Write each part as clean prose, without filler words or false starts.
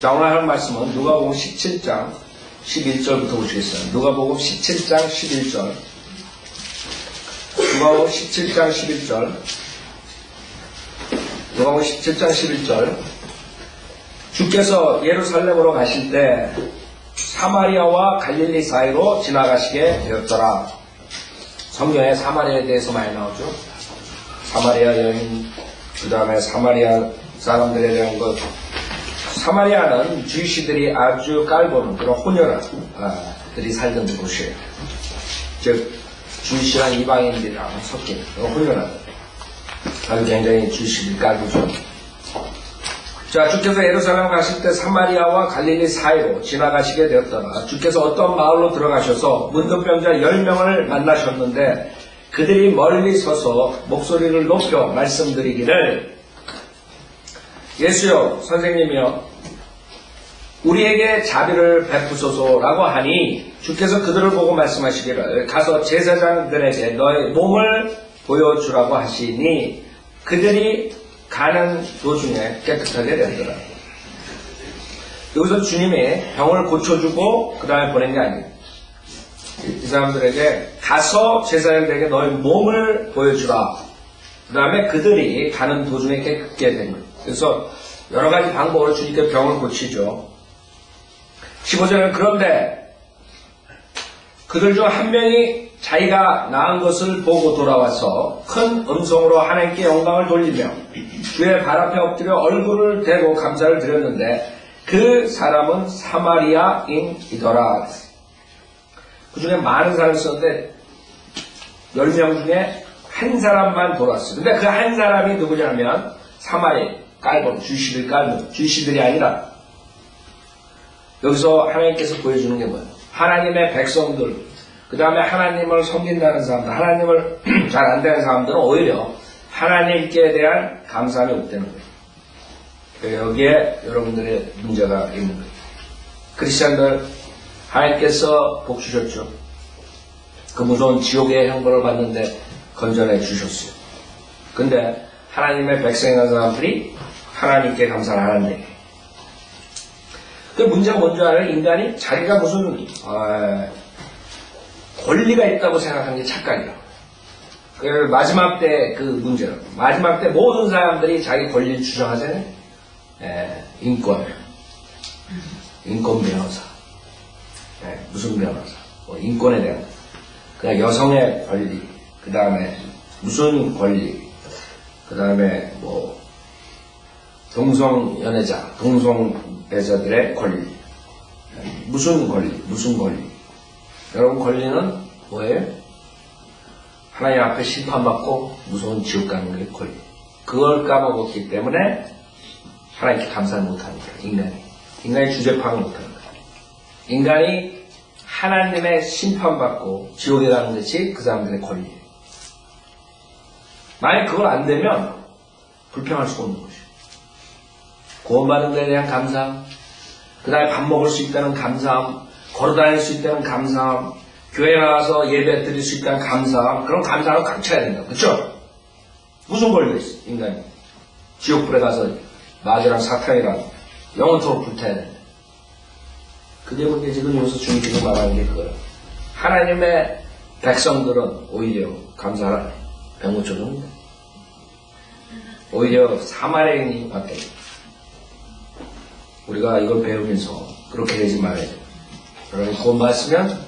자, 오늘 할 말씀은 누가복음 17장 11절부터 보시겠습니다. 누가복음 17장 11절. 누가복음 17장 11절. 누가복음 17장 11절. 주께서 예루살렘으로 가실 때 사마리아와 갈릴리 사이로 지나가시게 되었더라. 성경에 사마리아에 대해서 많이 나오죠. 사마리아 여인, 그 다음에 사마리아 사람들에 대한 것. 사마리아는 주이시들이 아주 깔보는 그런 혼혈아들이 살던 곳이에요. 즉 주이시랑 이방인들이랑 섞인 그런 혼혈아들. 아주 굉장히 주이시들이 깔보죠. 자, 주께서 예루살렘 가실 때 사마리아와 갈릴리 사이로 지나가시게 되었더라. 주께서 어떤 마을로 들어가셔서 문둥병자 10명을 만나셨는데 그들이 멀리 서서 목소리를 높여 말씀드리기를 예수여, 선생님이여, 우리에게 자비를 베푸소서라고 하니 주께서 그들을 보고 말씀하시기를 가서 제사장들에게 너의 몸을 보여주라고 하시니 그들이 가는 도중에 깨끗하게 되더라. 여기서 주님이 병을 고쳐주고 그 다음에 보낸 게 아니에요. 이 사람들에게 가서 제사장들에게 너의 몸을 보여주라. 그 다음에 그들이 가는 도중에 깨끗게 된 거예요. 그래서 여러 가지 방법으로 주님께 병을 고치죠. 15절은 그런데 그들 중 한 명이 자기가 나은 것을 보고 돌아와서 큰 음성으로 하나님께 영광을 돌리며 주의 발 앞에 엎드려 얼굴을 대고 감사를 드렸는데 그 사람은 사마리아인이더라. 그 중에 많은 사람이 있었는데 10명 중에 한 사람만 돌아왔어요. 근데 그 한 사람이 누구냐면 사마리아 깔본, 주이시들 깔본, 주이시들이 아니라 여기서 하나님께서 보여주는 게 뭐예요? 하나님의 백성들, 그 다음에 하나님을 섬긴다는 사람들, 하나님을 잘 안 되는 사람들은 오히려 하나님께 대한 감사함이 없다는 거예요. 여기에 여러분들의 문제가 있는 거예요. 크리스찬들, 하나님께서 복 주셨죠. 그 무서운 지옥의 형벌을 받는데 건져내 주셨어요. 근데 하나님의 백성이라는 사람들이 하나님께 감사를 하는데 그 문제가 뭔지 알아요? 인간이 자기가 무슨 권리가 있다고 생각하는 게 착각이에요. 그 마지막 때 그 문제로 마지막 때 모든 사람들이 자기 권리를 주장하잖아요. 인권 변호사, 무슨 변호사, 인권에 대한 그냥 여성의 권리, 그 다음에 무슨 권리, 그 다음에 동성애자들의 권리. 무슨 권리? 여러분 권리는 뭐예요? 하나님 앞에 심판받고 무서운 지옥 가는 게 권리. 그걸 까먹었기 때문에 하나님께 감사를 못합니다. 인간이 주제파악을 못합니다. 인간이 하나님의 심판받고 지옥에 가는 것이 그 사람들의 권리예요. 만약 그걸 안 되면 불평할 수가 없는 것이에요. 구원받은 데에 대한 감사함, 그 다음에 밥 먹을 수 있다는 감사함, 걸어다닐 수 있다는 감사함, 교회 나가서 예배 드릴 수 있다는 감사함, 그런 감사함을 감춰야 된다. 그렇죠? 무슨 권리가 있어, 인간이. 지옥불에 가서 마귀랑 사탄이랑 영원토록 불타야 된다. 그게 뭔데 지금 여기서 주님께서 말하는 게 그거예요. 하나님의 백성들은 오히려 감사를 병 고쳐줍니다. 오히려 사마리아인이 바뀌어요. 우리가 이걸 배우면서 그렇게 되지 말아야 돼요. 여러분 구원받았으면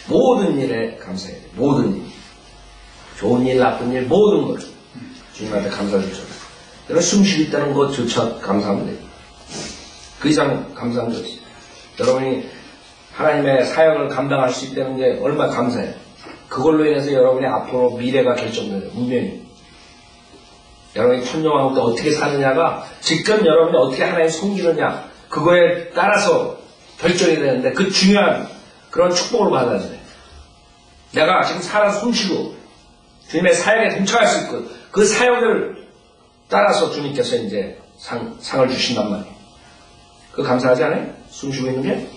모든 일에 감사해야 돼요. 모든 일. 좋은 일, 나쁜 일, 모든 것 주님한테 감사를 줘요. 여러분 숨 쉴 있다는 것조차 감사하면 돼요. 그 이상 감사한 거 없어요. 여러분이 하나님의 사역을 감당할 수 있다는 게 얼마나 감사해요. 그걸로 인해서 여러분의 앞으로 미래가 결정돼요. 분명히. 여러분이 천명하고 어떻게 사느냐가 지금 여러분이 어떻게 하나님 섬기느냐 그거에 따라서 결정이 되는데 그 중요한 그런 축복을 받아야 돼요. 내가 지금 살아 숨쉬고 주님의 사역에 동참할 수 있고 그 사역을 따라서 주님께서 이제 상을 주신단 말이에요. 그거 감사하지 않아요? 숨쉬고 있는 게?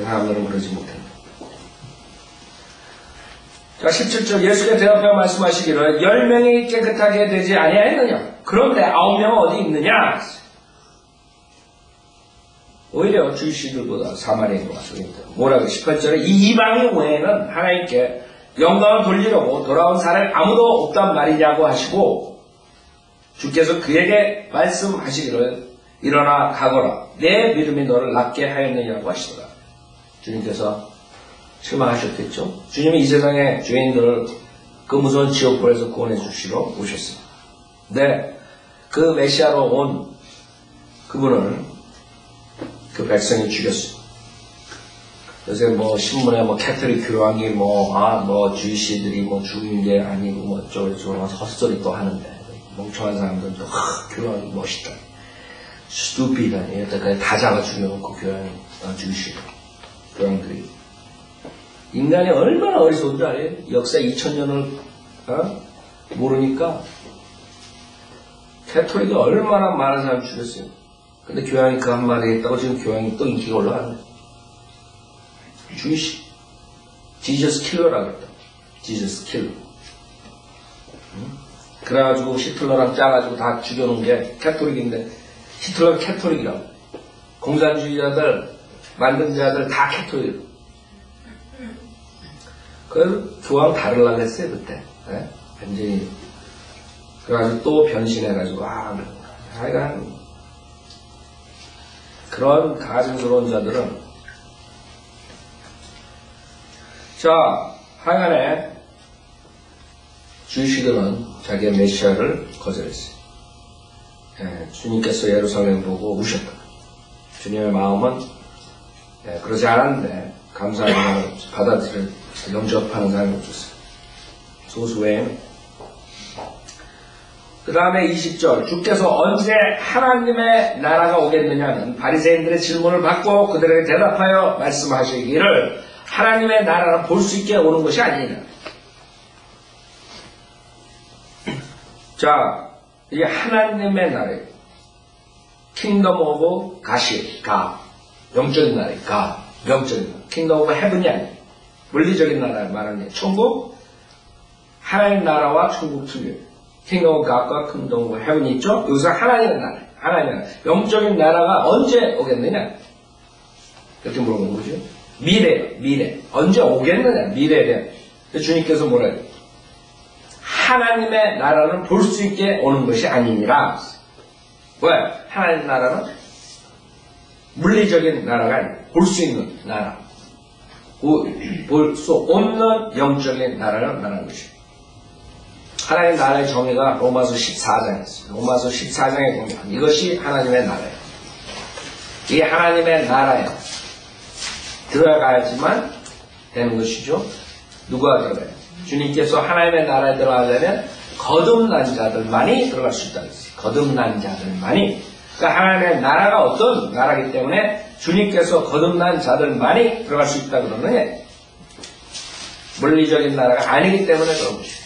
사람들은 그러지 못합니다. 자, 17절 예수께 대답하여 말씀하시기를 10명이 깨끗하게 되지 아니하였느냐? 그런데 9명은 어디 있느냐? 오히려 주이시들보다 사마리아인과 뭐라고 18절에 이 이방인 외에는 하나님께 영광을 돌리려고 돌아온 사람이 아무도 없단 말이냐고 하시고 주께서 그에게 말씀하시기를 일어나 가거라 내 믿음이 너를 낫게 하였느냐고 하시더라. 주님께서 실망하셨겠죠. 주님이 이 세상의 죄인들을 그 무서운 지옥불에서 구원해 주시러 오셨습니다. 네, 그 메시아로 온 그분을 그 백성이 죽였어요. 요새 뭐 신문에 뭐 캐톨릭 교황이 주이시들이 죽은 게 아니고 어쩌고저쩌고 헛소리 또 하는데 멍청한 사람들도 교황이 멋있다. 스투피드하니 여태까지 다 잡아 죽여놓고 주이시 교황들이 인간이 얼마나 어리석은 줄 알아요? 역사 2000년을 모르니까 캐톨릭이 얼마나 많은 사람 죽였어요. 근데 교황이 그 한마디 했다고 지금 교황이 또 인기가 올라가네. 주이시 지저스 킬러라고 했다. 지저스 킬러. 그래가지고 히틀러랑 짜가지고 다 죽여놓은 게 캐톨릭인데 히틀러는 캐톨릭이라고. 공산주의자들 만든 자들 다 캐톨릭. 그래서 교황 다르려고 했어요 그때. 네? 완전히. 그래가지고 또 변신해가지고 하여간 그런 가증스러운 자들은 자 하여간에 주이시들은 자기의 메시아를 거절했어요. 주님께서 예루살렘 보고 우셨다. 주님의 마음은 그러지 않았는데 감사하게 받아들여 영접하는 사람이 없었어요. 소수 외에는. 그 다음에 20절 주께서 언제 하나님의 나라가 오겠느냐는 바리새인들의 질문을 받고 그들에게 대답하여 말씀하시기를 하나님의 나라를 볼 수 있게 오는 것이 아니냐. 자, 이게 하나님의 나라예요. 킹덤 오브 가 영적인 나라예요. 영적인 나라. 킹덤 오브 헤븐이 아니에요. 물리적인 나라를 말하는 게 천국, 하나님 나라와 천국 틀려요. 킹덤 오브 갓과 킹덤 오브 헤븐이 있죠? 여기서 하나님의 나라예요. 하나님의 나라. 영적인 나라가 언제 오겠느냐? 이렇게 물어보는 거죠. 미래. 언제 오겠느냐? 미래에 대한. 주님께서 뭐라 해요? 하나님의 나라는 볼 수 있게 오는 것이 아니니라. 왜? 하나님 나라는 물리적인 나라가 아니에요. 볼 수 있는 나라. 볼 수 없는 영적인 나라를 말하는 것이에요. 하나님 나라의 정의가 로마서 14장에 있어요. 로마서 14장에 보면 이것이 하나님의 나라예요. 이 하나님의 나라에 들어가야지만 되는 것이죠. 누가 들어가요? 주님께서 하나님의 나라에 들어가려면 거듭난 자들만이 들어갈 수 있다고 했어요. 거듭난 자들만이. 그러니까 하나님의 나라가 어떤 나라이기 때문에 주님께서 거듭난 자들만이 들어갈 수 있다고 그러는 물리적인 나라가 아니기 때문에 그런 것이죠.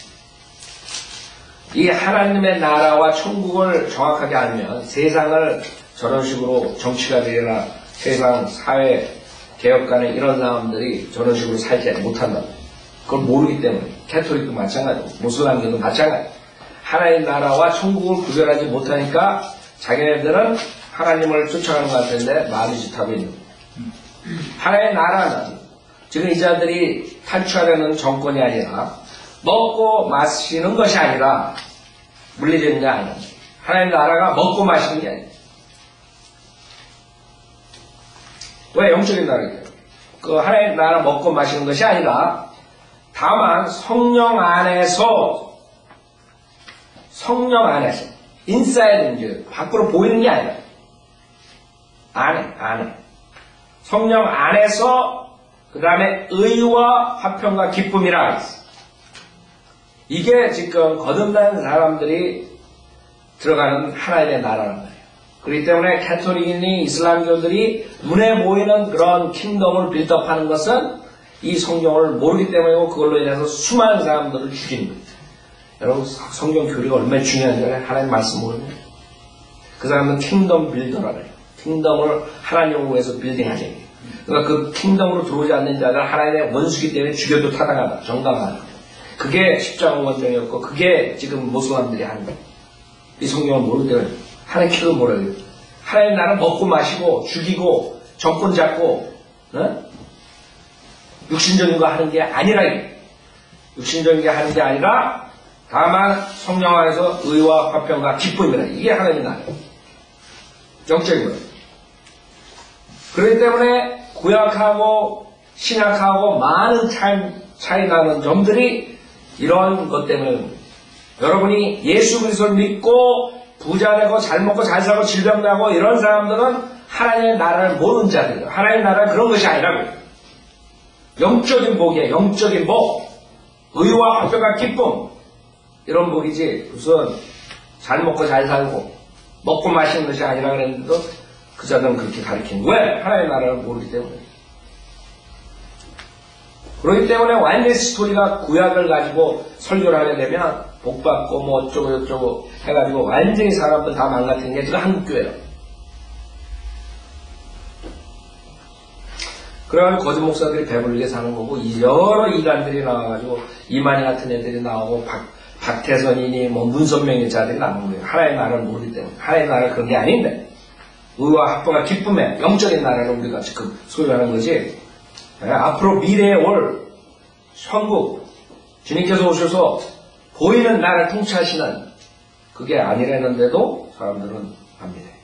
이 하나님의 나라와 천국을 정확하게 알면 세상을 저런 식으로 정치가 되거나 세상 사회 개혁가는 이런 사람들이 저런 식으로 살지 못한다. 그걸 모르기 때문에 캐톨릭도 마찬가지고 무슬람교도 마찬가지고 하나님 나라와 천국을 구별하지 못하니까 자기네들은 하나님을 쫓아가는 것 같은데 마귀짓하고 있는 거예요. 하나님의 나라는 지금 이 자들이 탈출하려는 정권이 아니라 먹고 마시는 것이 아니라 물리적인 게 아니에요. 하나님 나라가 먹고 마시는 게 아니에요. 왜 영적인 나라예요? 그 하나님 나라 먹고 마시는 것이 아니라 다만 성령 안에서 인사이드 밖으로 보이는 게 아니라 안에 성령 안에서 그 다음에 의와 화평과 기쁨이라 했어요. 이게 지금 거듭난 사람들이 들어가는 하나님의 나라란 말이에요. 그렇기 때문에 캐톨릭이니 이슬람교들이 눈에 보이는 그런 킹덤을 빌드업하는 것은 이 성경을 모르기 때문이고 그걸로 인해서 수많은 사람들을 죽이는 거예요. 여러분 성경 교리가 얼마나 중요한지 하나님 말씀 모르면 그 사람은 킹덤 빌더라 그래요. 킹덤을 하나님을 위해서 빌딩하는 거예요. 그러니까 그 킹덤으로 들어오지 않는 자들 하나님의 원수기 때문에 죽여도 타당하다. 정당하다. 그게 십자가 원정이었고 그게 지금 모슬람들이 하는 거예요. 이 성경을 모를 때는 하나님 킥을 몰아요. 하나님 나를 먹고 마시고 죽이고 정권 잡고 육신적인 거 하는 게 아니라 육신적인 게 하는 게 아니라 다만 성령 안에서 의와 화평과 기쁨이라. 이게 하나님의 나라예요. 영적인 거예요. 그렇기 때문에 구약하고 신약하고 많은 차이 나는 점들이 이런 것 때문에 여러분이 예수 그리스도를 믿고 부자 되고 잘 먹고 잘 살고 질병 나고 이런 사람들은 하나님의 나라를 모르는 자들이에요. 하나님의 나라는 그런 것이 아니라고요. 영적인 복이에요. 영적인 복. 의와 화평과 기쁨. 이런 복이지 무슨 잘 먹고 잘 살고 먹고 마시는 것이 아니라 그랬는데도 그 자들은 그렇게 가르치는 거예요. 왜? 하나님의 나라를 모르기 때문에. 그렇기 때문에 완전히 스토리가 구약을 가지고 설교를 하게 되면 복받고 뭐 어쩌고 저쩌고 해가지고 완전히 사람들 다 망가뜨리는 게 지금 한국교회예요. 그래가지고 거짓 목사들이 배불리게 사는 거고 여러 이단들이 나와가지고 이만희 같은 애들이 나오고 박태선이니 뭐 문선명의 자들이 나오는 거예요. 하나의 나라를 모르기 때문에. 하나의 나라는 그런 게 아닌데 의와 합법과 기쁨의 영적인 나라를 우리가 지금 소유하는 거지. 앞으로 미래에 올 천국 주님께서 오셔서 보이는 나라를 통치하시는 그게 아니라는데도 사람들은 안 믿어요.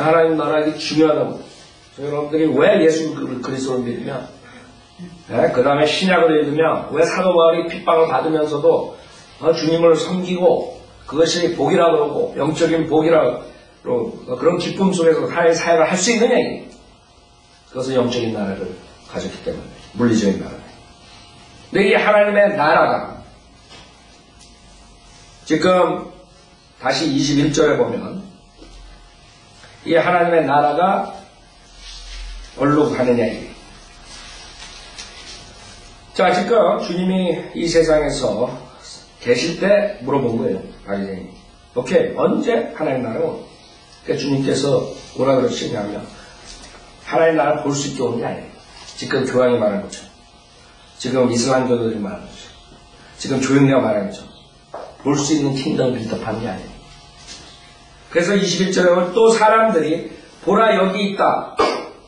하나님 나라가 중요하다고. 여러분들이 왜 예수 그리스도를 믿으면 그 다음에 신약을 읽으면 왜 사도 바울이 핍박을 받으면서도 주님을 섬기고 그것이 복이라고 그러고 영적인 복이라고 그런 기쁨 속에서 하나님의 사역을 할 수 있느냐 이게. 그것은 영적인 나라를 가졌기 때문에 물리적인 나라. 근데 이 하나님의 나라가 지금 다시 21절에 보면 이 하나님의 나라가 어디로 가느냐 이게. 자, 지금 주님이 이 세상에서 계실 때 물어본 거예요. 바리새인이. 오케이, 언제 하나님 나라가 오냐? 그러니까 주님께서 뭐라 그러시냐면 하나님 나라를 볼 수 있게 오는 게 아니에요. 지금 교황이 말한 것처럼, 지금 이슬람교도들이 말하는 것처럼, 지금 조영래가 말하는 것처럼 볼 수 있는 킹덤 빌드업하는 게 아니에요. 그래서 21절에 보면 또 사람들이 보라 여기 있다,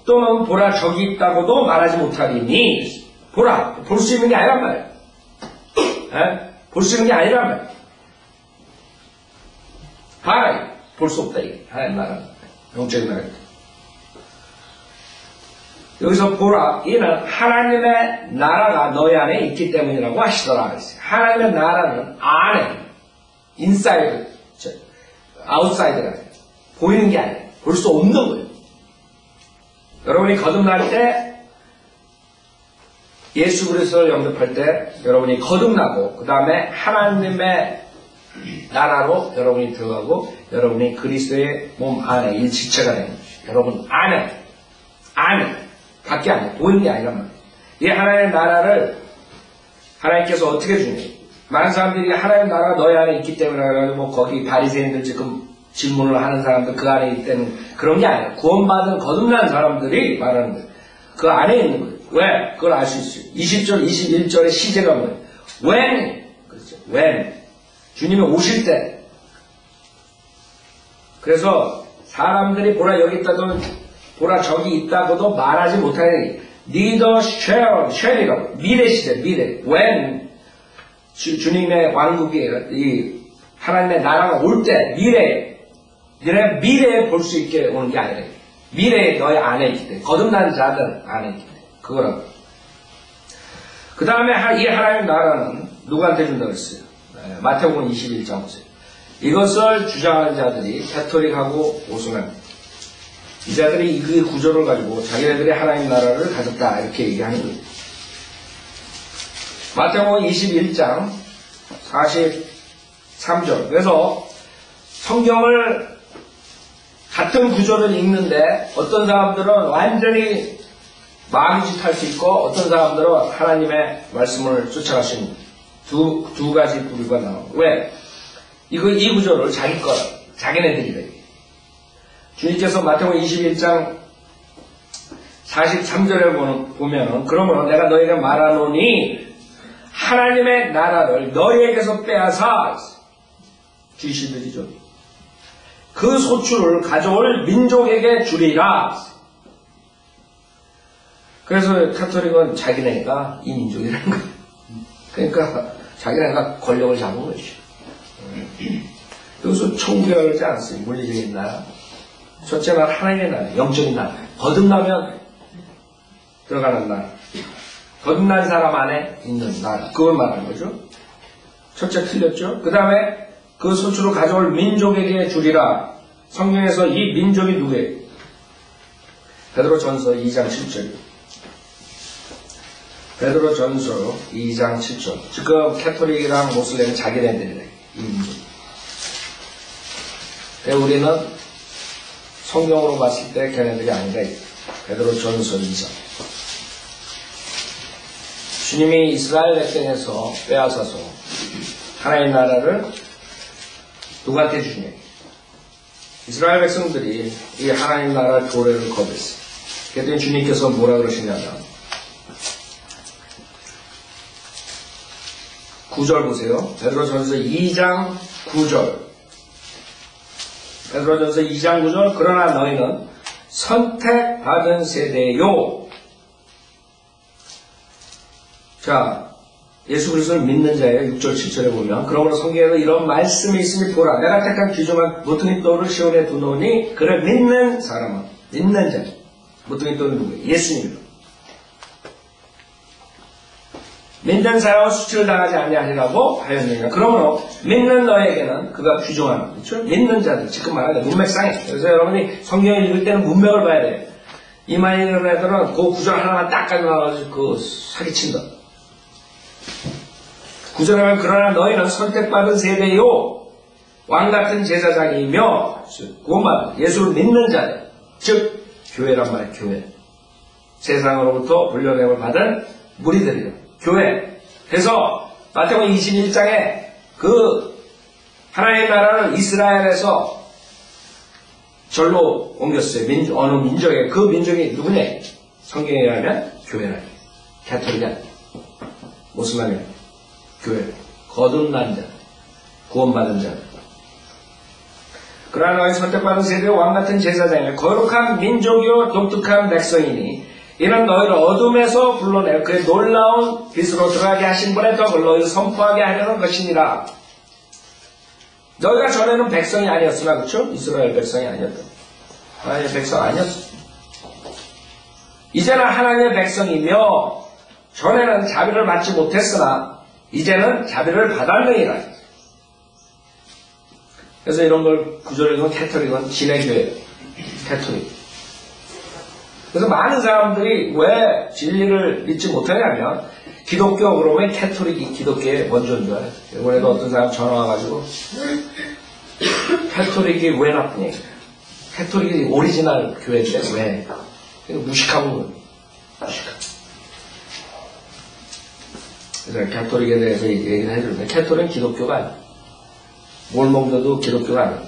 또는 보라 저기 있다고도 말하지 못하리니. 보라, 볼 수 있는 게 아니란 말이에요. 볼 수 있는 게 아니란 말이에요. 봐라, 볼 수 없다 이게. 하나님 나라, 영적인 나라입니다. 여기서 보라, 이는 하나님의 나라가 너희 안에 있기 때문이라고 하시더라. 하나님의 나라는 안에, 인사이드, 아웃사이드가 보이는 게 아니에요. 볼 수 없는 거예요. 여러분이 거듭날 때 예수 그리스도를 영접할 때 여러분이 거듭나고 그 다음에 하나님의 나라로 여러분이 들어가고 여러분이 그리스도의 몸 안에 일지체가 되는 것이죠. 여러분 안에 밖에 아니에요. 보이는 게 아니란 말이에요. 이 하나님의 나라를 하나님께서 어떻게 주냐. 많은 사람들이 하나님의 나라가 너희 안에 있기 때문에 뭐 거기 바리새인들 지금 질문을 하는 사람들 그 안에 있기 때문에 그런 게 아니에요. 구원받은 거듭난 사람들이 말하는 거예요. 그 안에 있는 거예요. 왜? 그걸 알 수 있어요. 20절, 21절의 시제가 뭐예요? when, 그렇죠. when. 주님이 오실 때. 그래서 사람들이 보라 여기 있다도 보라 저기 있다고도 말하지 못하니 neither shall이라고. 미래 시제, 미래. when 주님의 왕국이에요. 이 하나님의 나라가 올 때 미래에 볼 수 있게 오는 게 아니라 미래에 너희 안에 있기 때문에 거듭난 자들 안에 있기 때문에 그거라고. 그 다음에 이 하나님의 나라는 누구한테 준다고 했어요? 마태복음 21장 보세요. 이것을 주장하는 자들이 캐톨릭하고 오순합니다. 이 자들이 그 구조를 가지고 자기네들이 하나님 나라를 가졌다 이렇게 얘기하는 거예요. 마태복음 21장 43절. 그래서 성경을 같은 구조를 읽는데 어떤 사람들은 완전히 마귀짓 할 수 있고 어떤 사람들은 하나님의 말씀을 쫓아갈 수 있는 두 가지 부류가 나와요. 왜? 이 구조를 자기네들이래. 주님께서 마태복음 21장 43절에 보면은 그러므로 내가 너희에게 말하노니 하나님의 나라를 너희에게서 빼앗아 주시들이죠. 그 그 소출을 가져올 민족에게 주리라. 그래서 카톨릭은 자기네가 이 민족이라는 거예요. 그러니까 자기네가 권력을 잡은 것이죠. 여기서 천국이라고 그러지 않았어요. 물리적인 나라. 첫째 나라 하나님의 나라, 영적인 나라. 거듭나면 들어가는 나라. 거듭난 사람 안에 있는 나라. 그걸 말하는 거죠. 첫째 틀렸죠. 그 다음에 그 소출을 가져올 민족에게 주리라. 성경에서 이 민족이 누구예요? 베드로전서 2장 7절. 베드로전서 2장 7절. 지금 캐톨릭이랑 모슬렘은 자기네들이래. 이 민족. 우리는 성경으로 봤을 때 걔네들이 아니라 베드로전서 2장. 주님이 이스라엘 백성에서 빼앗아서 하나님의 나라를 누구한테 주냐? 이스라엘 백성들이 이 하나님 나라 교례를 거부했어요. 그랬더니 주님께서 뭐라 그러시냐면 9절 보세요. 베드로전서 2장 9절. 베드로전서 2장 9절. 그러나 너희는 선택받은 세대요. 자, 예수 그리스도를 믿는 자예요. 6절 7절에 보면 그러므로 성경에도 이런 말씀이 있으니 보라. 내가 택한 귀중한 모퉁이 돌을 시온에 두노니 그를 믿는 사람은 믿는 자. 모퉁이 돌은 누구예요? 예수님입니다. 믿는 사람은 수치를 당하지 아니하리라고 하였느니라. 그러므로 믿는 너에게는 그가 귀중한, 그렇죠? 믿는 자들, 지금 말하는 문맥상에. 그래서 여러분이 성경을 읽을 때는 문맥을 봐야 돼요. 이만희 이런 애들은 그 구절 하나만 딱 가져와가지고 그 사기친다. 구절에 보면 그러나 너희는 선택받은 세대요 왕같은 제사장이며 구원받은 예수를 믿는 자들, 즉 교회란 말이에요. 교회. 세상으로부터 훈련을 받은 무리들이요. 교회. 그래서 마태복음 21장에 그 하나님의 나라를 이스라엘에서 절로 옮겼어요. 어느 민족에. 그 민족이 누구냐? 성경에 의하면 교회라. 캐톨릭이 아니야. 모슬람이 아니야. 교회. 거듭난 자. 구원받은 자. 그러나 너희 선택받은 세대의 왕같은 제사장이며 거룩한 민족이요 독특한 백성이니 이는 너희를 어둠에서 불러내 그의 놀라운 빛으로 들어가게 하신 분의 덕을 너희를 선포하게 하려는 것이니라. 너희가 전에는 백성이 아니었으나, 그렇죠? 이스라엘 백성이 아니었다. 하나님의 백성 아니었어. 이제는 하나님의 백성이며 전에는 자비를 받지 못했으나 이제는 자비를 받았느니라. 그래서 이런 걸 구절에 보면 캐톨릭은 진해교회예요. 캐톨릭. 그래서 많은 사람들이 왜 진리를 믿지 못하냐면 기독교 그러면 캐톨릭이 기독교의 원조인 줄 알아요. 이번에도 어떤 사람 전화 와가지고 캐톨릭이 왜 나쁘냐. 캐톨릭이 오리지널 교회인데 왜? 무식한 거예요. 무식한. 그래서 캐톨릭에 대해서 얘기를 해주는데 캐톨릭은 기독교가 아니에요. 뭘 먹어도 기독교가 아니에요.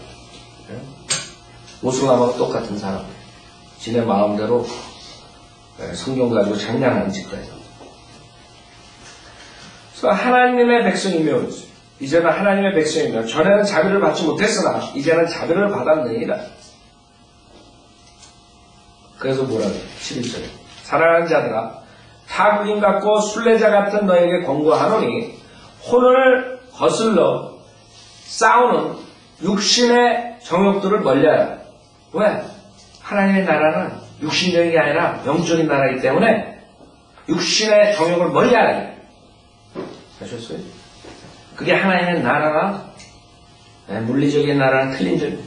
모슬람하고 똑같은 사람. 지네 마음대로 성경 가지고 장난하는 짓까지. 그래서 하나님의 백성이며 이제는 하나님의 백성이며 전에는 자비를 받지 못했으나 이제는 자비를 받았느니라. 그래서 뭐라 그래요? 11절에 사랑하는 자들아 타국인 같고 순례자 같은 너에게 권고하노니 혼을 거슬러 싸우는 육신의 정욕들을 멀리하라. 왜? 하나님의 나라는 육신적인 게 아니라 영적인 나라이기 때문에 육신의 정욕을 멀리하라. 아셨어요? 그게 하나님의 나라나 물리적인 나라는 틀린 점이에요.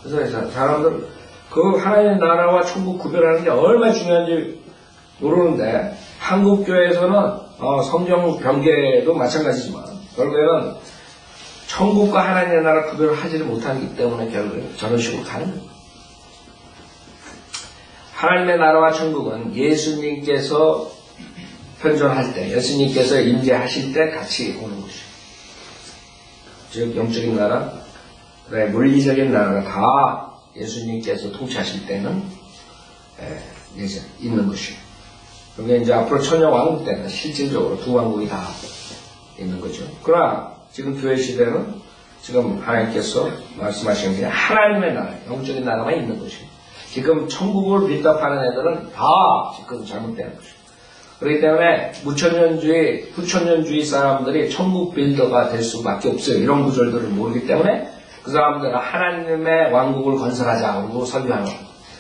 그래서 사람들 그 하나님의 나라와 천국 구별하는 게 얼마나 중요한지 모르는데 한국 교회에서는 성경 변개도 마찬가지지만 결국에는 천국과 하나님의 나라 구별을 하지를 못하기 때문에 결국에 저런 식으로 가는 거예요. 하나님의 나라와 천국은 예수님께서 편존할 때, 예수님께서 임재하실 때 같이 오는 것이죠. 즉 영적인 나라, 그다음에 물리적인 나라가 다 예수님께서 통치하실 때는 이제 있는 것이에요. 그게 이제 앞으로 천년왕국 때는 실질적으로 두 왕국이 다 있는 거죠. 그러나 지금 교회 시대는 지금 하나님께서 말씀하시는 게 하나님의 나라, 영적인 나라만 있는 것이고 지금 천국을 빌드업하는 애들은 다 지금 잘못된 것이고 그렇기 때문에 무천년주의, 후천년주의 사람들이 천국 빌더가 될 수밖에 없어요. 이런 구절들을 모르기 때문에 그 사람들은 하나님의 왕국을 건설하자고 설교하는 거예요.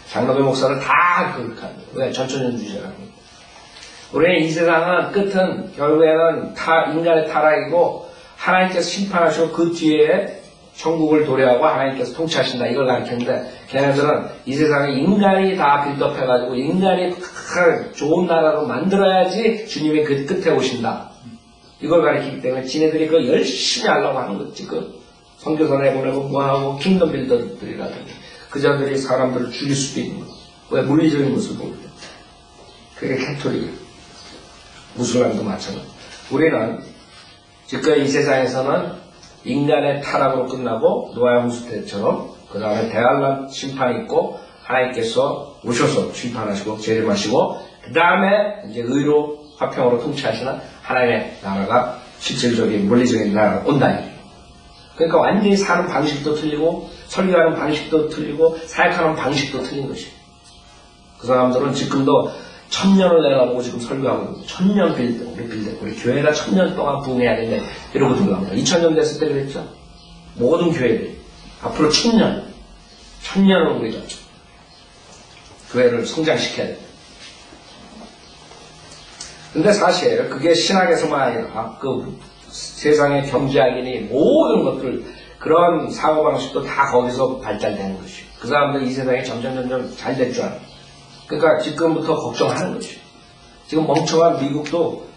장로교 목사를 다 그렇게 합니다. 왜? 전천년주의자랍니다. 우리는 이 세상은 끝은 결국에는 인간의 타락이고 하나님께서 심판하시고 그 뒤에 천국을 도래하고 하나님께서 통치하신다 이걸 가르치는데 걔네들은 이 세상에 인간이 다 빌드업해가지고 인간이 좋은 나라로 만들어야지 주님이 그 끝에 오신다 이걸 가르치기 때문에 지네들이 그걸 열심히 하려고 하는 거지. 그 선교사 내보내고 뭐하고 킹덤 빌더들이라든지 그자들이 사람들을 죽일 수도 있는 거. 왜? 물리적인 것을 보기 때문에. 그게 캐톨릭이에요. 무슬람도 마찬가지. 우리는 지금 이 세상에서는 인간의 타락으로 끝나고 노아의 홍수 때처럼 그 다음에 대환란 심판이 있고 하나님께서 오셔서 심판하시고 재림하시고 그 다음에 이제 의로 화평으로 통치하시는 하나님의 나라가 실질적인 물리적인 나라가 온다. 그러니까 완전히 사는 방식도 틀리고 설교하는 방식도 틀리고 사역하는 방식도 틀린 것이에요. 그 사람들은 지금도 1000년을 내가보고 지금 설교하고 있는데 1000년 빌드, 우리 교회가 1000년 동안 부흥해야 되는데 이러고 들어갑니다. 2000년 됐을 때 그랬죠. 모든 교회들이 앞으로 1000년을 우리가 교회를 성장시켜야 됩니다. 근데 사실 그게 신학에서만 아니라 그 세상의 경제학이니 모든 것들 그런 사고방식도 다 거기서 발달되는 것이에요. 그 사람들이 이 세상에 점점 잘 될 줄 알아요. 그러니까 지금부터 걱정하는 것이에요. 지금 멍청한 미국도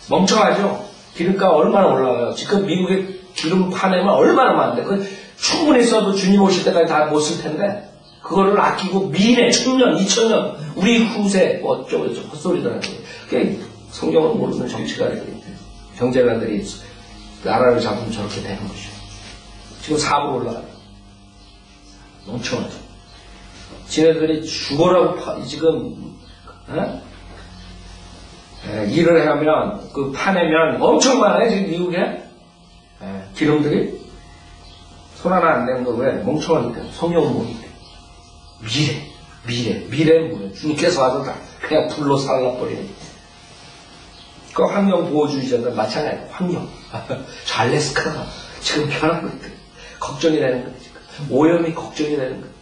멍청하죠. 기름값 얼마나 올라가요. 지금 미국에 기름 파내면 얼마나 많은데 그걸 충분히 써도 주님 오실 때까지 다 못 쓸 텐데 그거를 아끼고 미래 1000년 2000년 우리 후세 뭐 어쩌고 헛소리더라고요. 그게 성경을 모르는 정치가들이 경제가들이 나라를 잡으면 저렇게 되는 것이죠. 지금 4% 올라가요. 멍청하죠. 지네들이 죽어라고 지금 일을 하면 그 파내면 엄청 많아요. 지금 미국에 기름들이 손 하나 안 대는 거 왜? 멍청하니까 성경을 모르니까 미래는 뭐예요? 주님께서 와서 다 그냥 불로 살라버리는 그 환경보호주의자들 마찬가지예요. 환경 저 알래스카가 지금 변한 것들 걱정이 되는 거예요. 오염이 걱정이 되는 거예요.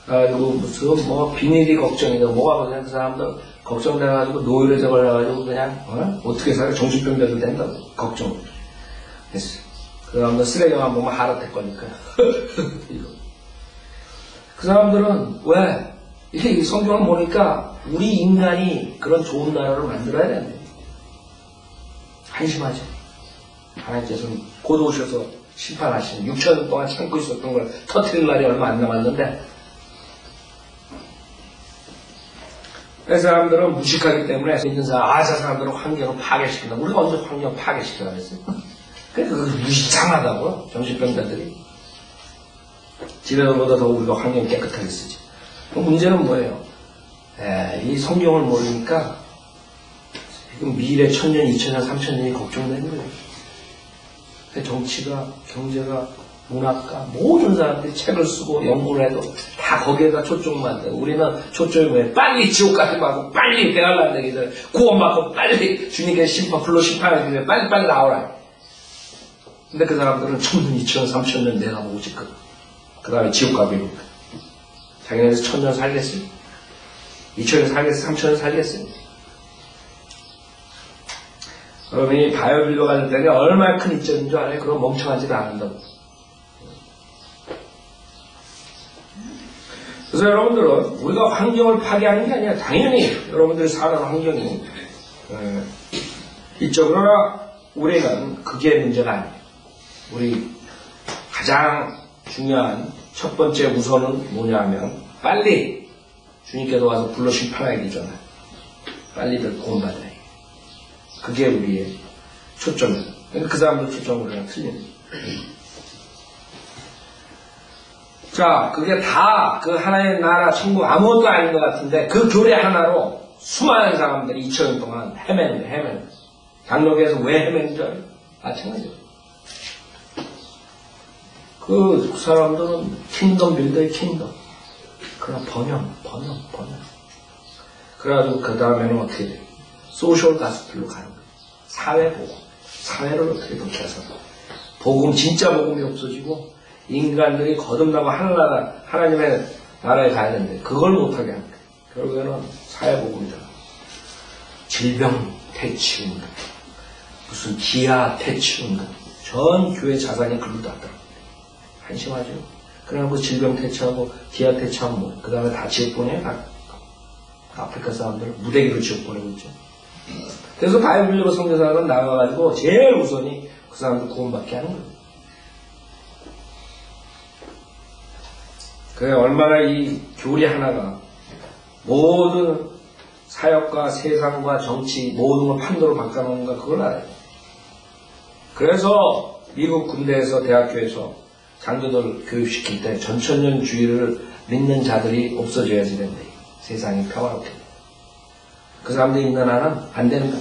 그리고 무슨 뭐 비닐이 걱정이다 뭐가 그냥 그 사람들 걱정돼가지고 노이로제 걸려가지고 그냥 어떻게 살아 정신병자도 된다고 걱정 했어요. 그 사람들 쓰레기만 보면 하락될 거니까 그 사람들은 왜 이게 성경을 보니까 우리 인간이 그런 좋은 나라를 만들어야 되는데 한심하죠. 하나님께서는 곧 오셔서 심판하시는 6천 동안 참고 있었던 걸 터뜨릴 날이 얼마 안 남았는데 그 사람들은 무식하기 때문에 있는 사람, 저 사람들은 환경을 파괴시킨다. 우리가 언제 환경 파괴시키라 그랬어요? 그러니까 그게 무식상하다고요. 정신병자들이. 지네들보다 더 우리가 환경 깨끗하게 쓰지. 문제는 뭐예요? 이 성경을 모르니까 지금 미래 1000년, 2000년, 3000년이 걱정되는 거예요. 정치가, 경제가, 문학가, 모든 사람들이 책을 쓰고 연구를 해도 다 거기에다 초점만 돼. 우리는 초점이 뭐예요? 빨리 지옥까지 가고, 빨리 대환란되기들 구원받고, 빨리 주님께 불로 심판하기 위해 빨리 나오라. 근데 그 사람들은 1000년, 2000년, 3000년 내다보고 지금. 그 다음에 지옥 가고 이런 거예요. 자기네에서 1000년 살겠어요? 2000년 살겠어요? 3000년 살겠어요? 여러분이 바이오빌더가 될 때는 얼마나 큰 이점인 줄 알아요? 그건 멍청하지도 않는다고. 그래서 여러분들은 우리가 환경을 파괴하는 게 아니라 당연히 여러분들이 사는 환경이 있죠. 그러나 우리는 그게 문제가 아니에요. 우리 가장 중요한 첫 번째 우선은 뭐냐면 빨리 주님께서 와서 불러 심판하기 전에 빨리들 구원받아야 해요. 그게 우리의 초점이에요. 그 사람들 초점은 우리랑 틀립니다. 자, 그게 다 그 하나의 나라, 천국 아무것도 아닌 것 같은데 그 교례 하나로 수많은 사람들이 2000년 동안 헤매는 거예요. 장로교에서 왜 헤매는 줄 알아요? 마찬가지예요. 그 사람들은 킹덤 빌더의 킹덤. 그러나 번영. 그래가지고 그 다음에는 어떻게 돼? 소셜 가스펠로 가는 거예요. 사회복음. 사회를 어떻게 더 개선. 복음, 진짜 복음이 없어지고, 인간들이 거듭나고 하나님의 나라에 가야 되는데, 그걸 못하게 하는 거예요. 결국에는 사회복음이다. 질병 퇴치운동, 무슨 기아 퇴치운동, 전 교회 자산이 글로 닿더라고요. 한심하죠? 그냥 그 질병 퇴치하고 기아 퇴치하고 뭐, 그 다음에 다 지옥 보내요. 아프리카 사람들 무대기로 지옥 보내고 있죠. 그래서 바이블리고 선교사는 나가가지고 제일 우선이 그 사람들 구원받게 하는 거예요. 그래, 얼마나 이 교리 하나가 모든 사역과 세상과 정치 모든 걸 판도로 바꿔놓는가 그걸 알아요. 그래서 미국 군대에서 대학교에서 장교들 교육시킬 때 전천년주의를 믿는 자들이 없어져야지 된대. 세상이 평화롭게. 그 사람들이 있는 한은 안 되는 거야.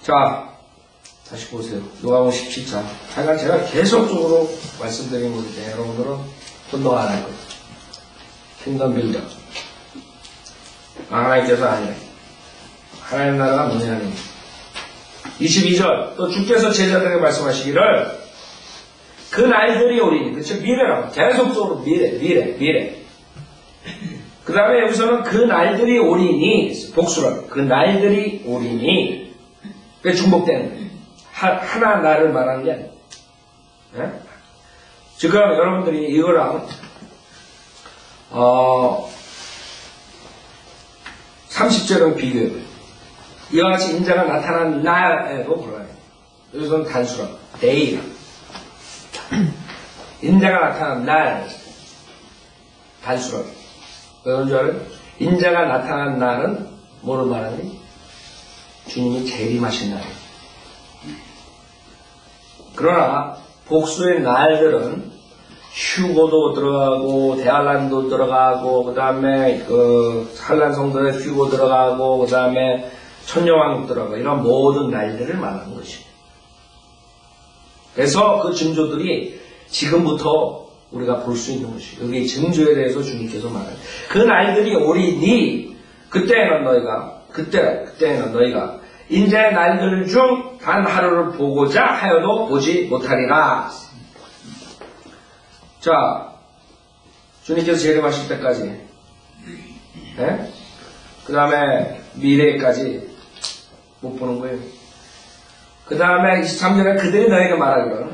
자, 다시 보세요. 요한복음 17장. 잠깐 제가 계속적으로 말씀드린 것인데 여러분들은 혼동 안 할 거예요. 킹덤 빌더. 하나님께서 아니래. 하나님 나라가 뭐냐면 22절 또 주께서 제자들에게 말씀하시기를 그 날들이 오리니 그쵸? 미래라고. 계속적으로 미래. 그 다음에 여기서는 그 날들이 오리니 복수라고. 그 날들이 오리니 그게 중복되는 거예요. 하나 날을 말하는 게 아니에요. 네? 지금 여러분들이 이거랑 30절은 비교해요. 이와 같이 인자가 나타난 날에도 불러요. 여기서는 단수라고. 데이라. 인자가 나타난 날 단수라고. 그런 줄 알아요? 인자가 나타난 날은 뭐를 말하니? 주님이 재림하신 날이에요. 그러나 복수의 날들은 휴고도 들어가고 대할란도 들어가고 그 다음에 그 한란성들의 휴고 들어가고 그 다음에 천년왕국 들어가고 이런 모든 날들을 말하는 것입니다. 그래서 그 징조들이 지금부터 우리가 볼 수 있는 것이에요. 여기 징조에 대해서 주님께서 말해요. 그 날들이 오리니 그때는 너희가 인자의 날들 중 단 하루를 보고자 하여도 보지 못하리라. 자, 주님께서 재림하실 때까지, 네? 그 다음에 미래까지 못 보는 거예요. 그 다음에 23절에 그들이 너에게 말하기를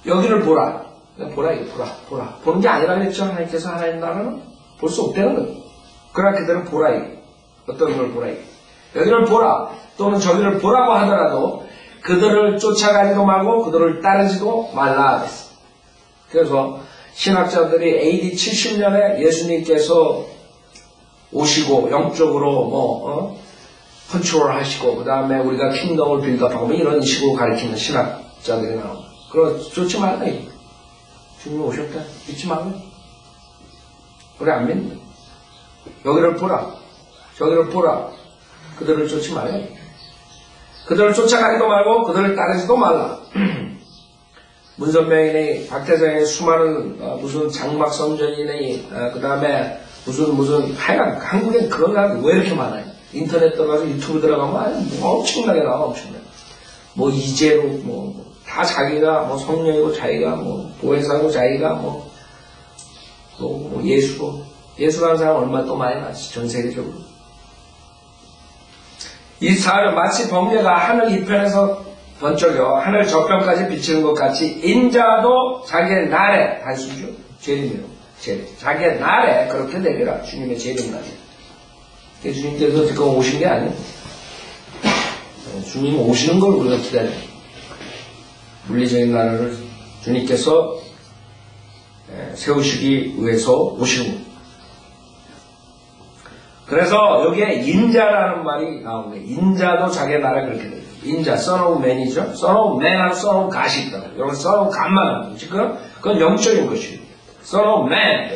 여기를 보라. 보라. 보는 게 아니라 그랬죠. 하나님께서 하나님 나라는 볼 수 없다는 거예요. 그러나 그들은 보라. 어떤 걸 보라. 여기를 보라. 또는 저기를 보라고 하더라도 그들을 쫓아가지도 말고 그들을 따르지도 말라 그랬어. 그래서 신학자들이 AD 70년에 예수님께서 오시고 영적으로 컨트롤 하시고 그 다음에 우리가 킹덤을 빌드업하고 이런 식으로 가르치는 신학자들이 나옵니다. 그럼 쫓지 말라. 주님 오셨다. 믿지 말라. 우리 안 믿는다. 여기를 보라. 저기를 보라. 그들을 쫓지 말라. 그들을 쫓아가지도 말고 그들을 따르지도 말라. 문선명이니 박태성의 수많은 무슨 장막 선전이니 그 다음에 무슨 하여간 한국엔 그런 사람이 왜 이렇게 많아요? 인터넷 들어가서 유튜브 들어가면 엄청나게 나와. 엄청나게. 뭐 이재로 다 자기가 성령이고 자기가 보혜사고 자기가 또 예수라는 사람 얼마나 또 많이 나지 전 세계적으로. 이 사람 마치 번개가 하늘 이편에서 번쩍여 하늘 저편까지 비치는 것 같이 인자도 자기의 날에 단수죠. 재림이요. 자기의 날에 그렇게 되리라. 주님의 재림 날에. 주님께서 지금 오신 게 아니에요. 주님 오시는 걸 우리가 기다려요. 물리적인 나라를 주님께서 세우시기 위해서 오시는 거예요. 그래서 여기에 인자라는 말이 나오는데 인자도 자기의 나라에 그렇게 돼요. 인자, son of man이죠. son of man하고 son of god이 있다고. 여기 son of god만 하는 거지. 그건 영적인 것이에요. son of man,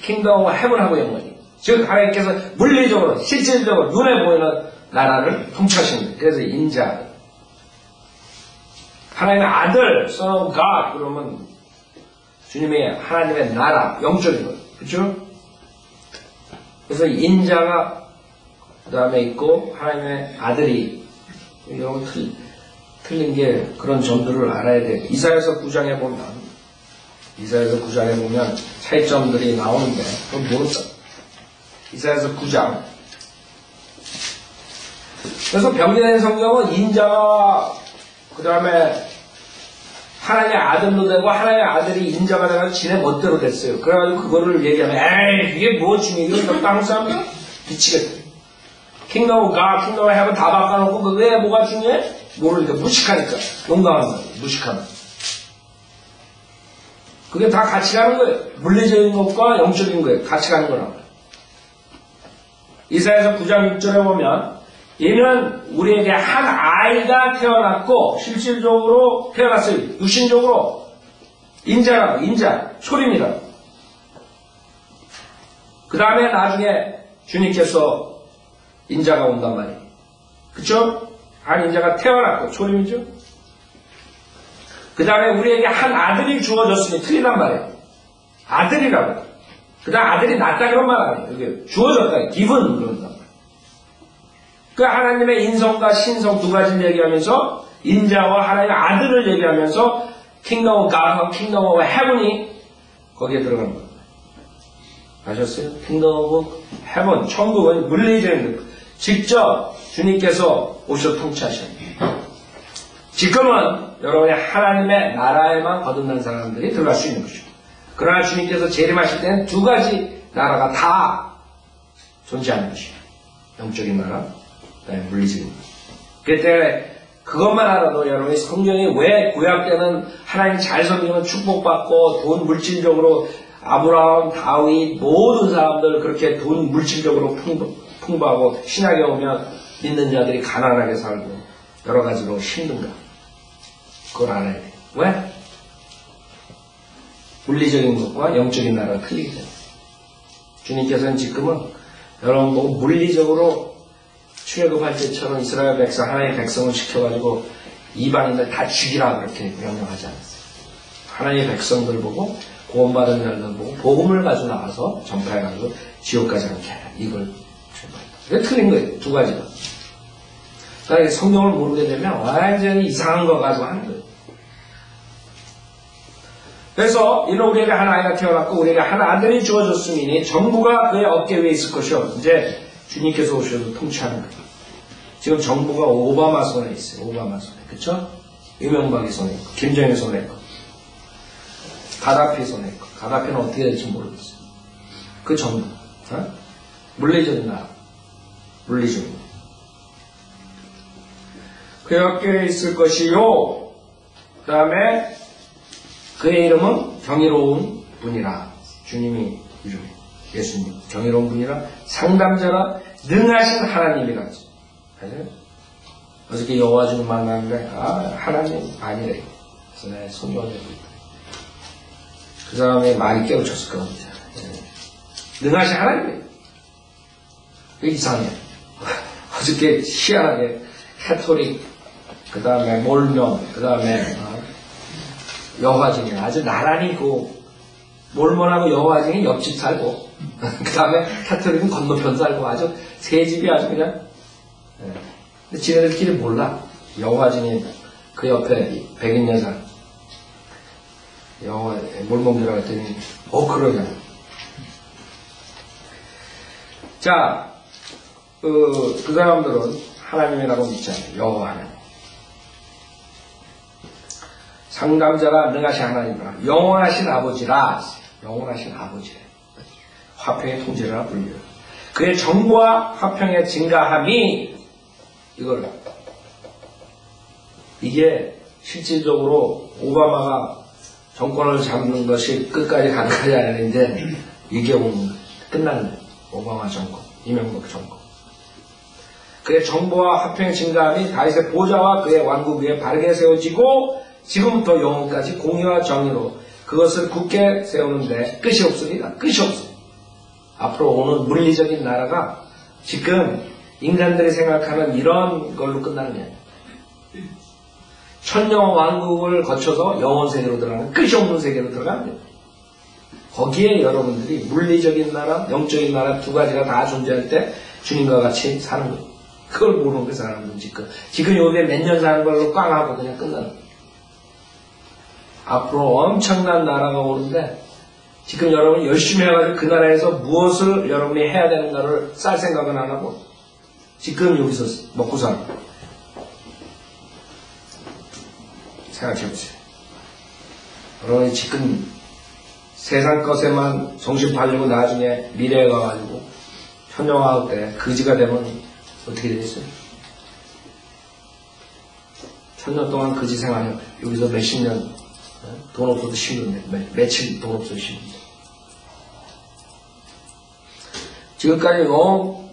kingdom of heaven하고 연관이. 즉 하나님께서 물리적으로 실질적으로 눈에 보이는 나라를 통치하시는 거예요. 그래서 인자. 하나님의 아들, Son of God, 그러면 주님의 하나님의 나라, 영적인 거예요. 그렇죠? 그래서 인자가 그 다음에 있고 하나님의 아들이 여러분 틀린 게 그런 점들을 알아야 돼요. 이사야서 9장에 보면 차이점들이 나오는데 그건 모른다. 이사야서 9장. 그래서 변경된 성경은 인자가 그 다음에 하나님의 아들로 되고 하나님의 아들이 인자가 돼가지고 지네 멋대로 됐어요. 그래가지고 그거를 얘기하면 에이 이게 뭐 중요해? 이건 땅 사람이야? 미치겠다. 킹덤 오브 갓, 킹덤 오브 헤븐 다 바꿔놓고 그게 뭐가 중요해? 모르니까 무식하니까. 농담한 거예요. 무식하면. 그게 다 같이 가는 거예요. 물리적인 것과 영적인 거예요. 같이 가는 거라고. 이사야서 9장 6절에 보면 얘는 우리에게 한 아이가 태어났고 실질적으로 태어났어요. 육신적으로 인자라고. 인자. 초림이라고. 그 다음에 나중에 주님께서 인자가 온단 말이에요. 그쵸? 한 인자가 태어났고 초림이죠. 그 다음에 우리에게 한 아들이 주어졌으니 틀리단 말이에요. 아들이라고. 그 다음 아들이 낳다 그런 말 아니에요. 이게 주어졌다. 기분 그런단 말이에요. 그 하나님의 인성과 신성 두 가지를 얘기하면서 인자와 하나님의 아들을 얘기하면서 킹덤 오브 갓과 킹덤 오브 헤븐이 거기에 들어간 거예요. 아셨어요? 킹덤 오브 헤븐, 천국은 물리적인 직접 주님께서 오셔 통치하셔요. 지금은 여러분의 하나님의 나라에만 거듭난 사람들이 들어갈 수 있는 것이고, 그러나 주님께서 재림하실 때는 두 가지 나라가 다 존재하는 것이에요. 영적인 나라, 물리적인 나라. 그렇기 때문에 그것만 알아도 여러분이 성경이 왜 구약 때는 하나님 잘 섬기면 축복받고 돈 물질적으로 아브라함, 다윗 모든 사람들 그렇게 돈 물질적으로 풍부하고 신약에 오면 믿는 자들이 가난하게 살고 여러 가지로 힘든가? 그걸 알아야 돼요. 왜? 물리적인 것과 영적인 나라가 틀리기 때문에. 주님께서는 지금은 여러분 보고 물리적으로 출애굽할 때처럼 이스라엘 백성, 하나님의 백성을 시켜가지고 이방인들 다 죽이라 그렇게 명령하지 않았어요. 하나님의 백성들 보고 구원받은 자들 보고 복음을 가지고 나가서 전파해가지고 지옥 가지 않게 해라. 이걸 준비했다. 이게 틀린 거예요. 두 가지가. 그러니까 성경을 모르게 되면 완전히 이상한 거 가지고 하는 거예요. 그래서 이는 우리에게 한 아이가 태어났고 우리에게 한 아들이 주어졌으니 정부가 그의 어깨 위에 있을 것이요. 이제 주님께서 오셔서 통치하는 거예요. 지금 정부가 오바마 손에 있어요. 오바마 손에. 그쵸? 이명박이 손에 있고 김정일 손에 있고 가다피 손에 있고 가다피는 어떻게 될지 모르겠어요. 그 정부. 물리적인 나라. 물리적인 나라. 그의 어깨에 있을 것이요. 그 다음에 그의 이름은 경이로운 분이라. 주님이 이름이 예수님 경이로운 분이라 상담자라 능하신 하나님이라. 어저께 여호와 주님 만났는데 하나님 아니래. 그래서 내 손녀가 되고 있다. 그 사람의 말이 깨우쳤을 겁니다. 능하신 하나님이에요. 그게 이상해요. 어저께 희한하게 캐토릭 그 다음에 몰몬 그 다음에 여호와증인 아주 나란히 그 몰몬하고 여호와증인 옆집 살고 그 다음에 캐토릭은 건너편 살고 아주 세 집이 아주 그냥 근데 지네들끼리 몰라. 여호와증인 그 옆에 백인 여자 여호와 몰몬이라고 했더니 그러냐. 자 그 사람들은 하나님이라고 믿지 않아요. 여호와 하나님. 상담자가 능하신 하나님이라 영원하신 아버지라. 영원하신 아버지래. 화평의 통제라 불려요. 그의 정부와 화평의 증가함이 이게 실질적으로 오바마가 정권을 잡는 것이 끝까지 가능하지 않는데 이게 끝나는 거예요. 오바마 정권, 이명박 정권. 그의 정부와 화평의 증가함이 다윗의 보좌와 그의 왕국 위에 바르게 세워지고 지금부터 영원까지 공의와 정의로 그것을 굳게 세우는데 끝이 없습니다. 끝이 없어요. 앞으로 오는 물리적인 나라가 지금 인간들이 생각하는 이런 걸로 끝나는 게 아니에요. 천년왕국을 거쳐서 영원 세계로 들어가는 끝이 없는 세계로 들어가는 거예요. 거기에 여러분들이 물리적인 나라, 영적인 나라 두 가지가 다 존재할 때 주님과 같이 사는 거예요. 그걸 모르는 게 사람들은 지금 요새 몇 년 사는 걸로 꽝 하고 그냥 끝나는 거예요. 앞으로 엄청난 나라가 오는데 지금 여러분이 열심히 해가지고 그 나라에서 무엇을 여러분이 해야 되는가를 쌀 생각은 안 하고 지금 여기서 먹고 사는 거예요. 생각해보세요. 여러분이 지금 세상 것에만 정신 팔리고 나중에 미래에 가가지고 현명화할 때 거지가 되면 어떻게 되겠어요? 천년 동안 거지 생활해 여기서 몇십 년 돈 없어도 힘든데 며칠 돈 없어도 힘든데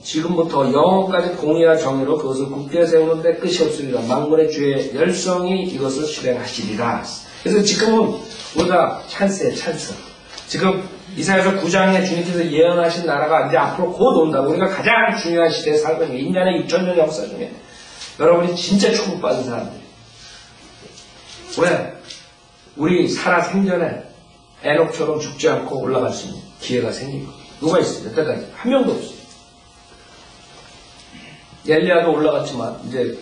지금부터 영원까지 공의와 정의로 그것을 굳게 세우는데 끝이 없으리라. 만군의 주의 열성이 이것을 실행하시리라. 그래서 지금은 우리가 찬스에 찬스. 지금 이사야서 9장에 주님께서 예언하신 나라가 이제 앞으로 곧 온다고. 우리가 가장 중요한 시대에 살고 있는 1년의 6천년 역사 중에 여러분이 진짜 축복받은 사람들이. 왜? 우리 살아 생전에 에녹처럼 죽지 않고 올라갈 수 있는 기회가 생기고. 누가 있어요? 여태까지 한 명도 없어요. 엘리야도 올라갔지만 이제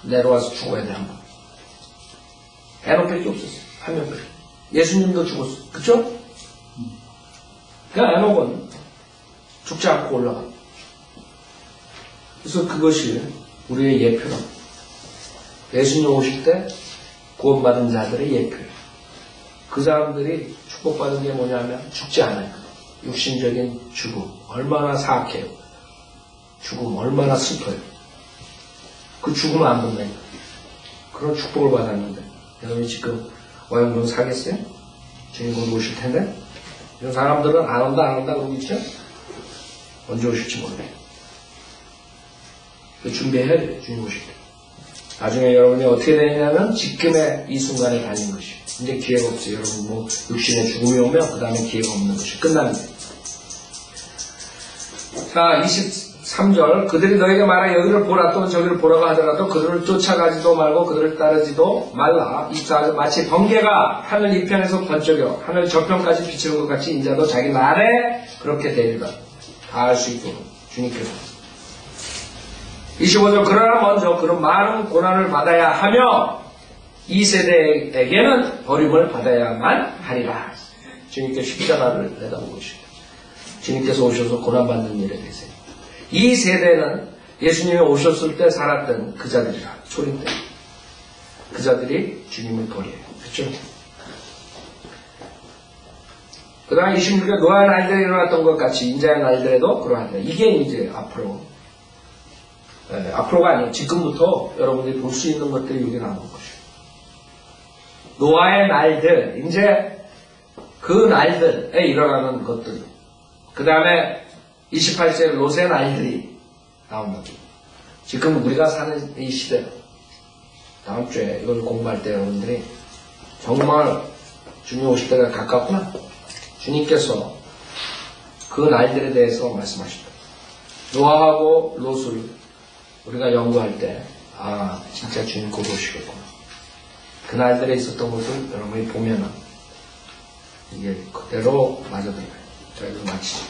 내려와서 죽어야 돼 한번. 에녹밖에 없었어요. 한 명밖에. 예수님도 죽었어요. 그쵸? 그러니까 에녹은 죽지 않고 올라가. 그래서 그것이 우리의 예표라. 예수님 오실 때 구원받은 자들의 예표예요. 그 사람들이 축복받은 게 뭐냐면 죽지 않아요. 육신적인 죽음 얼마나 사악해요. 죽음 얼마나 슬퍼요. 그 죽음을 안 본다니까. 그런 축복을 받았는데 여러분이 지금 어영종 사겠어요? 주님 곧 오실 텐데 이런 사람들은 안 온다 그러고 있죠? 언제 오실지 모르겠어요. 준비해야 돼요. 주님 오실 때. 나중에 여러분이 어떻게 되냐면 지금의 이 순간에 달린 것이에요. 이제 기회가 없어요. 여러분 뭐 육신의 죽음이 오면 그 다음에 기회가 없는 것이 끝납니다. 자 23절 그들이 너에게 말하 여기를 보라 또는 저기를 보라고 하더라도 그들을 쫓아가지도 말고 그들을 따르지도 말라. 24절 마치 번개가 하늘 이편에서 번쩍여 하늘 저편까지 비치는 것 같이 인자도 자기 날에 그렇게 되리라. 다 알 수 있도록 주님께서 25절 그러나 먼저 그런 많은 고난을 받아야 하며 이 세대에게는 버림을 받아야만 하리라. 주님께 십자가를 내다보고 있습니다. 주님께서 오셔서 고난받는 일에 계세요. 이 세대는 예수님이 오셨을 때 살았던 그 자들이라. 초림 때. 그 자들이 주님을 버려요. 그렇죠? 그 다음에 26절 노아의 날들에 일어났던 것 같이 인자의 날들에도 그러하다. 이게 이제 앞으로가 아니에요. 지금부터 여러분들이 볼 수 있는 것들이 여기 나오는 것이에요. 노아의 날들, 이제 그 날들에 일어나는 것들. 그 다음에 28세 롯의 날들이 나온다. 지금 우리가 사는 이 시대, 다음 주에 이걸 공부할 때 여러분들이 정말 주님 오실 때가 가깝구나. 주님께서 그 날들에 대해서 말씀하십니다. 노아하고 롯을 우리가 연구할 때, 진짜 주님 곧 오시겠구나. 그 날들에 있었던 것을 여러분이 보면은, 이게 그대로 맞아들어요. 자, 이거 마치죠.